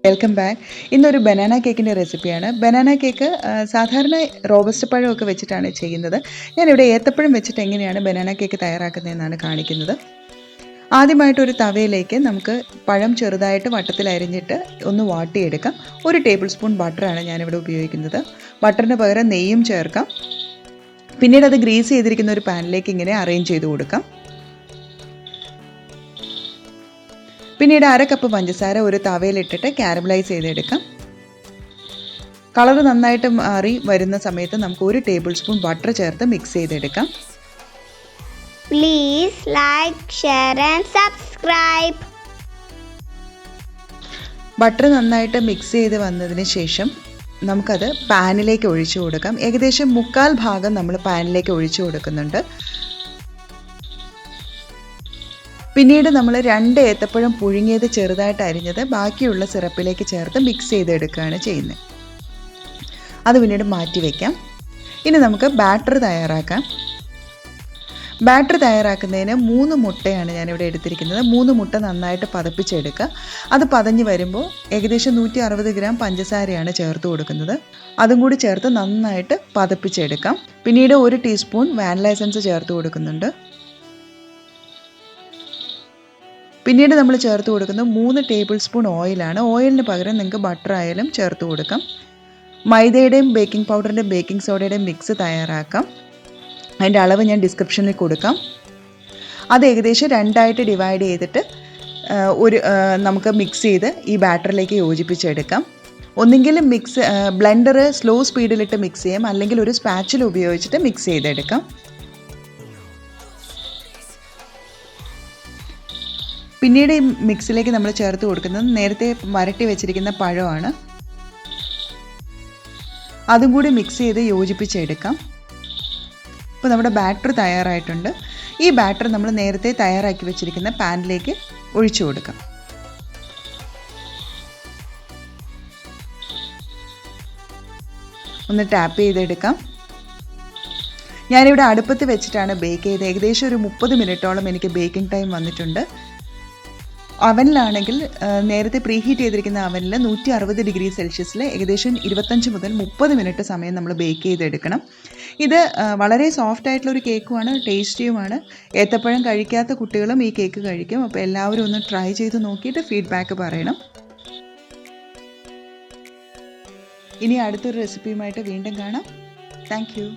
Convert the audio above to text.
Welcome back. ഇന്നൊരു banana കേക്കിൻ്റെ റെസിപ്പിയാണ്. ബനാന കേക്ക് സാധാരണ റോബസ്റ്റ് പഴമൊക്കെ വെച്ചിട്ടാണ് ചെയ്യുന്നത്. ഞാനിവിടെ ഏത്തപ്പഴം വെച്ചിട്ട് എങ്ങനെയാണ് ബനാന കേക്ക് തയ്യാറാക്കുന്നതെന്നാണ് കാണിക്കുന്നത്. ആദ്യമായിട്ട് ഒരു തവയിലേക്ക് നമുക്ക് പഴം ചെറുതായിട്ട് വട്ടത്തിൽ അരിഞ്ഞിട്ട് ഒന്ന് വാട്ടിയെടുക്കാം. 1 ടേബിൾ സ്പൂൺ ബട്ടറാണ് ഞാനിവിടെ ഉപയോഗിക്കുന്നത്. ബട്ടറിന് പകരം നെയ്യും ചേർക്കാം. പിന്നീട് അത് ഗ്രീസ് ചെയ്തിരിക്കുന്ന ഒരു പാനിലേക്ക് ഇങ്ങനെ അറേഞ്ച് ചെയ്ത് കൊടുക്കാം. പിന്നീട് 1/2 കപ്പ് പഞ്ചസാര ഒരു തവയിലിട്ടിട്ട് കാരമലൈസ് ചെയ്തെടുക്കാം. കളർ നന്നായിട്ട് മാറി വരുന്ന സമയത്ത് നമുക്ക് 1 ടേബിൾ സ്പൂൺ ബട്ടർ ചേർത്ത് മിക്സ് ചെയ്തെടുക്കാം. Please like, share and subscribe. Butter നന്നായിട്ട് മിക്സ് ചെയ്ത് വന്നതിന് ശേഷം നമുക്കത് പാനിലേക്ക് ഒഴിച്ചു കൊടുക്കാം. ഏകദേശം 1/4 ഭാഗം നമ്മൾ പാനിലേക്ക് ഒഴിച്ചു കൊടുക്കുന്നുണ്ട്. പിന്നീട് നമ്മൾ 2 ഏത്തപ്പഴം പുഴുങ്ങിയത് ചെറുതായിട്ട് അരിഞ്ഞത് ബാക്കിയുള്ള സിറപ്പിലേക്ക് ചേർത്ത് മിക്സ് ചെയ്തെടുക്കുകയാണ് ചെയ്യുന്നത്. അത് പിന്നീട് മാറ്റി വയ്ക്കാം. ഇനി നമുക്ക് ബാറ്റർ തയ്യാറാക്കാം. ബാറ്റർ തയ്യാറാക്കുന്നതിന് 3 മുട്ടയാണ് ഞാനിവിടെ എടുത്തിരിക്കുന്നത്. 3 മുട്ട നന്നായിട്ട് പതപ്പിച്ചെടുക്കുക. അത് പതഞ്ഞ് വരുമ്പോൾ ഏകദേശം 160 ഗ്രാം പഞ്ചസാരയാണ് ചേർത്ത് കൊടുക്കുന്നത്. അതും കൂടി ചേർത്ത് നന്നായിട്ട് പതപ്പിച്ചെടുക്കാം. പിന്നീട് 1 ടീസ്പൂൺ വാനില എസൻസ് ചേർത്ത് കൊടുക്കുന്നുണ്ട്. പിന്നീട് നമ്മൾ ചേർത്ത് കൊടുക്കുന്നത് 3 ടേബിൾ സ്പൂൺ ഓയിലാണ്. ഓയിലിന് പകരം നിങ്ങൾക്ക് ബട്ടർ ആയാലും ചേർത്ത് കൊടുക്കാം. മൈദയുടെയും ബേക്കിംഗ് പൗഡറിൻ്റെയും ബേക്കിംഗ് സോഡയുടെയും മിക്സ് തയ്യാറാക്കാം. അതിൻ്റെ അളവ് ഞാൻ ഡിസ്ക്രിപ്ഷനിൽ കൊടുക്കാം. അത് ഏകദേശം 2ആയിട്ട് ഡിവൈഡ് ചെയ്തിട്ട് നമുക്ക് മിക്സ് ചെയ്ത് ഈ ബാറ്ററിലേക്ക് യോജിപ്പിച്ചെടുക്കാം. ഒന്നുകിൽ ബ്ലെൻഡർ സ്ലോ സ്പീഡിലിട്ട് മിക്സ് ചെയ്യാം, അല്ലെങ്കിൽ ഒരു സ്പാച്ചിൽ ഉപയോഗിച്ചിട്ട് മിക്സ് ചെയ്തെടുക്കാം. പിന്നീട് ഈ മിക്സിലേക്ക് നമ്മൾ ചേർത്ത് കൊടുക്കുന്നത് നേരത്തെ വരട്ടി വെച്ചിരിക്കുന്ന പഴമാണ്. അതും കൂടി മിക്സ് ചെയ്ത് യോജിപ്പിച്ചെടുക്കാം. ഇപ്പോൾ നമ്മുടെ ബാറ്റർ തയ്യാറായിട്ടുണ്ട്. ഈ ബാറ്റർ നമ്മൾ നേരത്തെ തയ്യാറാക്കി വെച്ചിരിക്കുന്ന പാനിലേക്ക് ഒഴിച്ചു കൊടുക്കാം. ഒന്ന് ടാപ്പ് ചെയ്തെടുക്കാം. ഞാനിവിടെ അടുപ്പത്ത് വെച്ചിട്ടാണ് ബേക്ക് ചെയ്തത്. ഏകദേശം ഒരു 30 മിനിറ്റോളം എനിക്ക് ബേക്കിംഗ് ടൈം വന്നിട്ടുണ്ട്. അവനിലാണെങ്കിൽ നേരത്തെ പ്രീഹീറ്റ് ചെയ്തിരിക്കുന്ന അവനിൽ 160 ഡിഗ്രി സെൽഷ്യസിൽ ഏകദേശം 25 മുതൽ 30 മിനിറ്റ് സമയം നമ്മൾ ബേക്ക് ചെയ്തെടുക്കണം. ഇത് വളരെ സോഫ്റ്റ് ആയിട്ടുള്ളൊരു കേക്കുമാണ്, ടേസ്റ്റിയുമാണ്. ഏത്തപ്പഴം കഴിക്കാത്ത കുട്ടികളും ഈ കേക്ക് കഴിക്കും. അപ്പോൾ എല്ലാവരും ഒന്ന് ട്രൈ ചെയ്ത് നോക്കിയിട്ട് ഫീഡ്ബാക്ക് പറയണം. ഇനി അടുത്തൊരു റെസിപ്പിയുമായിട്ട് വീണ്ടും കാണാം. Thank you.